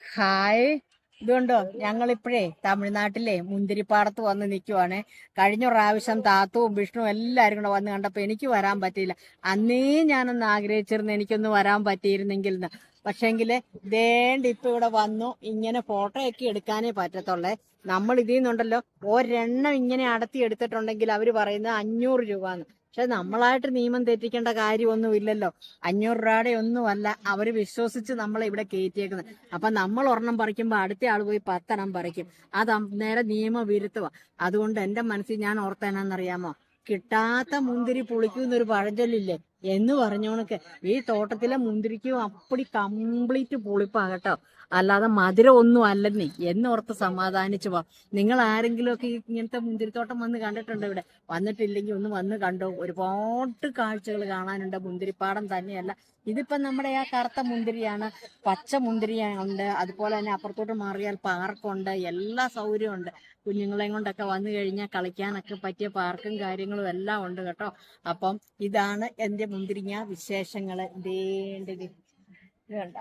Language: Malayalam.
ഹായ്. ഇതുകൊണ്ടോ ഞങ്ങളിപ്പോഴേ തമിഴ്നാട്ടിലെ മുന്തിരിപ്പാടത്ത് വന്ന് നിൽക്കുവാണ്. കഴിഞ്ഞ പ്രാവശ്യം താത്തവും വിഷ്ണുവും എല്ലാവരും കൂടെ വന്ന് കണ്ടപ്പോ എനിക്ക് വരാൻ പറ്റിയില്ല. അന്നേ ഞാനൊന്ന് ആഗ്രഹിച്ചിരുന്നു എനിക്കൊന്ന് വരാൻ പറ്റിയിരുന്നെങ്കിൽ എന്ന്. പക്ഷെങ്കില് ഇപ്പൊ ഇവിടെ വന്നു. ഇങ്ങനെ ഫോട്ടോ ഒക്കെ എടുക്കാനേ പറ്റത്തുള്ളേ. നമ്മൾ ഇതിൽ നിന്നുണ്ടല്ലോ ഒരെണ്ണം ഇങ്ങനെ അടത്തി എടുത്തിട്ടുണ്ടെങ്കിൽ അവര് പറയുന്നത് 500 രൂപന്ന്. പക്ഷെ നമ്മളായിട്ട് നിയമം തെറ്റിക്കേണ്ട കാര്യമൊന്നും ഇല്ലല്ലോ. 500 രൂപയുടെ ഒന്നുമല്ല അവര് വിശ്വസിച്ച് നമ്മളെ ഇവിടെ കയറ്റിയേക്കുന്നത്. അപ്പൊ നമ്മൾ ഒരെണ്ണം പറിക്കുമ്പോ അടുത്ത ആൾ പോയി 10 എണ്ണം പറിക്കും. അത് നേരെ നിയമവിരുദ്ധമാ. അതുകൊണ്ട് എന്റെ മനസ്സിൽ ഞാൻ ഓർത്തേനാന്നറിയാമോ, കിട്ടാത്ത മുന്തിരി പുളിക്കുന്നൊരു പഴഞ്ചൊല്ലില്ലേ എന്ന് പറഞ്ഞോണക്ക് ഈ തോട്ടത്തിലെ മുന്തിരിക്കും അപ്പടി കംപ്ലീറ്റ് പുളിപ്പാ കേട്ടോ. അല്ലാതെ മധുരം ഒന്നും അല്ലെന്നേ എന്നോർത്ത് സമാധാനിച്ചു പോ. നിങ്ങൾ ആരെങ്കിലും ഒക്കെ ഇങ്ങനത്തെ മുന്തിരിത്തോട്ടം വന്ന് കണ്ടിട്ടുണ്ടോ? ഇവിടെ വന്നിട്ടില്ലെങ്കിൽ ഒന്ന് വന്ന് കണ്ടോ. ഒരുപാട് കാഴ്ചകൾ കാണാനുണ്ട്. മുന്തിരിപ്പാടം തന്നെയല്ല, ഇതിപ്പം നമ്മുടെ ആ കറുത്ത മുന്തിരിയാണ്, പച്ച മുന്തിരിയുണ്ട്, അതുപോലെ തന്നെ അപ്പുറത്തോട്ട് മാറിയാൽ പാർക്കുണ്ട്, എല്ലാ സൗകര്യവും ഉണ്ട്. കുഞ്ഞുങ്ങളെയും കൊണ്ടൊക്കെ വന്നു കഴിഞ്ഞാൽ കളിക്കാനൊക്കെ പറ്റിയ പാർക്കും കാര്യങ്ങളും എല്ലാം ഉണ്ട് കേട്ടോ. അപ്പം ഇതാണ് എൻ്റെ മുന്തിരിങ്ങ വിശേഷങ്ങൾ. ഇതേണ്ടത് ഇത് കണ്ട.